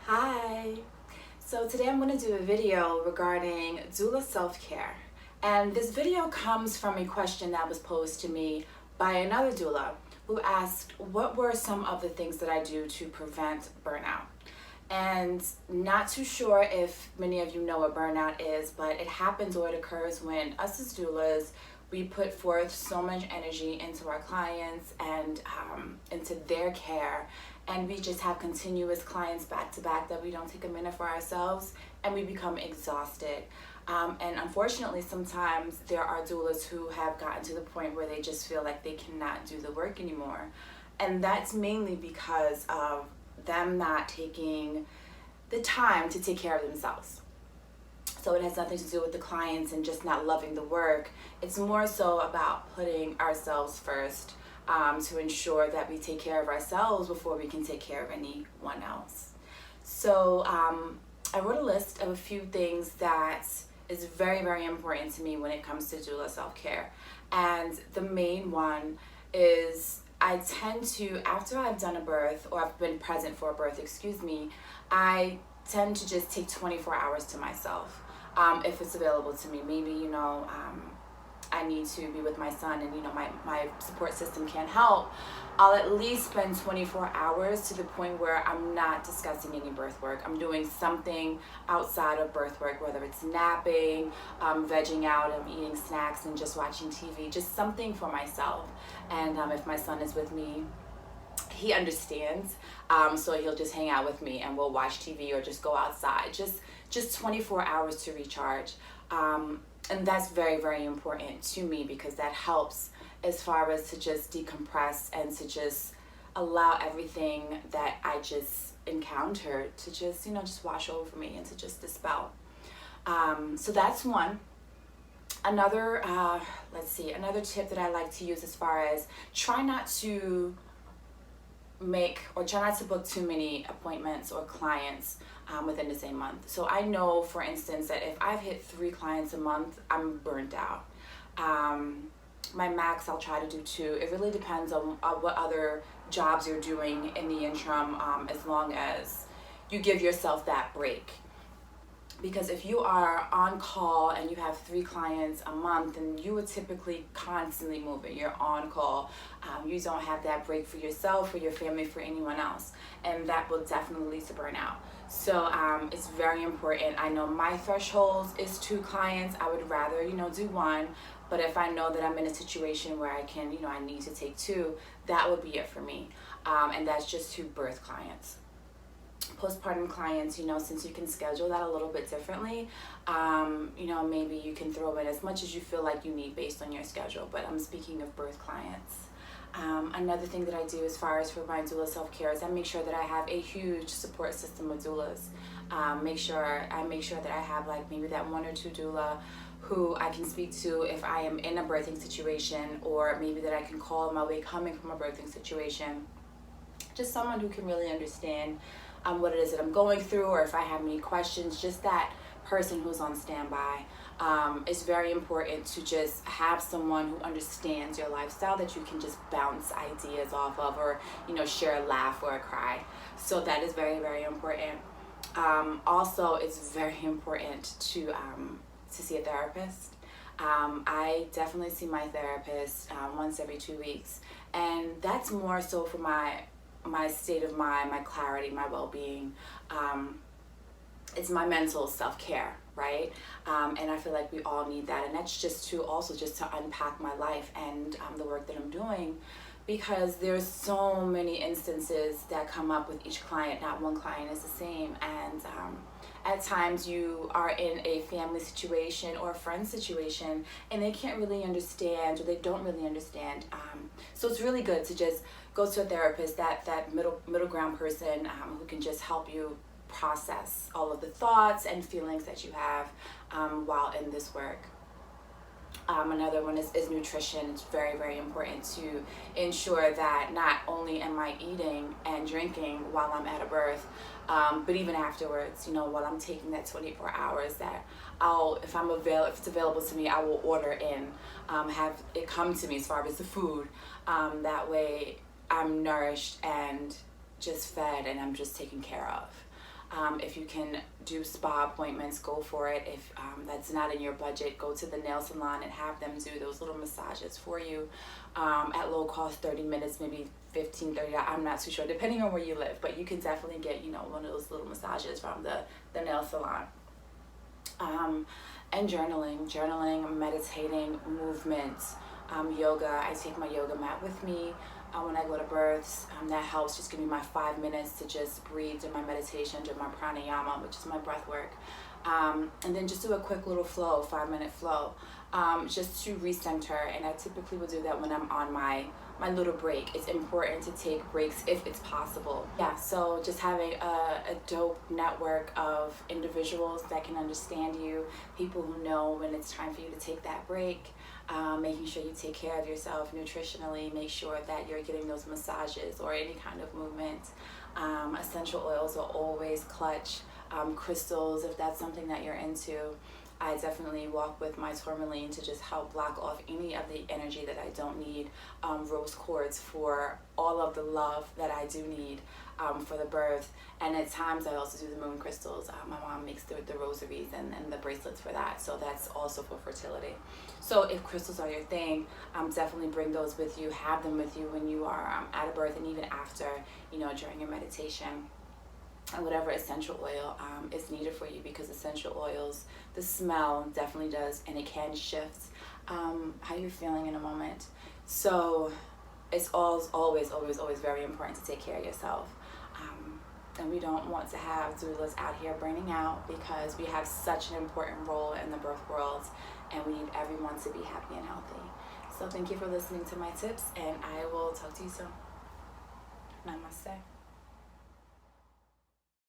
Hi! So today I'm going to do a video regarding doula self-care. And this video comes from a question that was posed to me by another doula who asked what were some of the things that I do to prevent burnout. And not too sure if many of you know what burnout is, but it happens or it occurs when us as doulas, we put forth so much energy into our clients and into their care, and we just have continuous clients back to back that we don't take a minute for ourselves, and we become exhausted. And unfortunately, sometimes there are doulas who have gotten to the point where they just feel like they cannot do the work anymore. And that's mainly because of them not taking the time to take care of themselves. So it has nothing to do with the clients and just not loving the work. It's more so about putting ourselves first, to ensure that we take care of ourselves before we can take care of anyone else. So I wrote a list of a few things that is very, very important to me when it comes to doula self-care. And the main one is I tend to, after I've done a birth, or I've been present for a birth, I tend to just take 24 hours to myself, if it's available to me. Maybe, I need to be with my son and, my support system can't help. I'll at least spend 24 hours to the point where I'm not discussing any birth work. I'm doing something outside of birth work, whether it's napping, vegging out, I'm eating snacks and just watching TV, just something for myself. And if my son is with me, he understands, so he'll just hang out with me and we'll watch TV or just go outside. Just 24 hours to recharge. And that's very, very important to me because that helps as far as to just decompress and to just allow everything that I just encountered to just wash over me and to just dispel. So that's one. Another, another tip that I like to use as far as try not to book too many appointments or clients within the same month. So I know, for instance, that if I've hit 3 clients a month, I'm burnt out. My max, I'll try to do 2. It really depends on what other jobs you're doing in the interim, as long as you give yourself that break. Because if you are on call and you have 3 clients a month, then you would typically constantly moving. You're on call. You don't have that break for yourself, for your family, for anyone else. And that will definitely lead to burnout. So it's very important. I know my threshold is 2 clients. I would rather, do 1. But if I know that I'm in a situation where I can, I need to take 2, that would be it for me. And that's just 2 birth clients. Postpartum clients, since you can schedule that a little bit differently, maybe you can throw in as much as you feel like you need based on your schedule. But I'm speaking of birth clients. Another thing that I do as far as for my doula self-care is I make sure that I have a huge support system of doulas. I make sure that I have maybe that 1 or 2 doula who I can speak to if I am in a birthing situation, or maybe that I can call on my way coming from a birthing situation. Just someone who can really understand what it is that I'm going through, or if I have any questions, just that person who's on standby. It's very important to just have someone who understands your lifestyle that you can just bounce ideas off of, or share a laugh or a cry. So that is very, very important. Also, it's very important to see a therapist. I definitely see my therapist once every 2 weeks, and that's more so for my state of mind, my clarity, my well-being. It's my mental self-care, right? And I feel like we all need that. And that's just to unpack my life and the work that I'm doing, because there's so many instances that come up with each client. Not one client is the same. And at times you are in a family situation or a friend situation and they can't really understand, or they don't really understand. So it's really good to just go to a therapist, that middle ground person who can just help you process all of the thoughts and feelings that you have while in this work. Another one is nutrition. It's very, very important to ensure that not only am I eating and drinking while I'm at a birth, but even afterwards, while I'm taking that 24 hours, that if it's available to me, I will order in, have it come to me as far as the food. That way I'm nourished and just fed and I'm just taken care of. If you can do spa appointments, go for it. If that's not in your budget, go to the nail salon and have them do those little massages for you at low cost, 30 minutes, maybe 15, 30. I'm not too sure, depending on where you live, but you can definitely get, one of those little massages from the nail salon. And journaling, meditating, movement, yoga. I take my yoga mat with me when I go to births. That helps just give me my 5 minutes to just breathe, do my meditation, do my pranayama, which is my breath work. And then just do a quick little flow, 5-minute flow, just to recenter. And I typically will do that when I'm on my little break. It's important to take breaks if it's possible. Yeah, so just having a dope network of individuals that can understand you, people who know when it's time for you to take that break, making sure you take care of yourself nutritionally, make sure that you're getting those massages or any kind of movement. Essential oils are always clutch. Crystals, if that's something that you're into. I definitely walk with my tourmaline to just help block off any of the energy that I don't need. Rose quartz for all of the love that I do need for the birth. And at times I also do the moon crystals. My mom makes the rosaries and the bracelets for that. So that's also for fertility. So if crystals are your thing, definitely bring those with you. Have them with you when you are at a birth and even after, during your meditation. And whatever essential oil is needed for you, because essential oils, the smell definitely does, and it can shift how you're feeling in a moment. So it's always very important to take care of yourself. And we don't want to have doulas out here burning out, because we have such an important role in the birth world, and we need everyone to be happy and healthy. So thank you for listening to my tips, and I will talk to you soon. Namaste.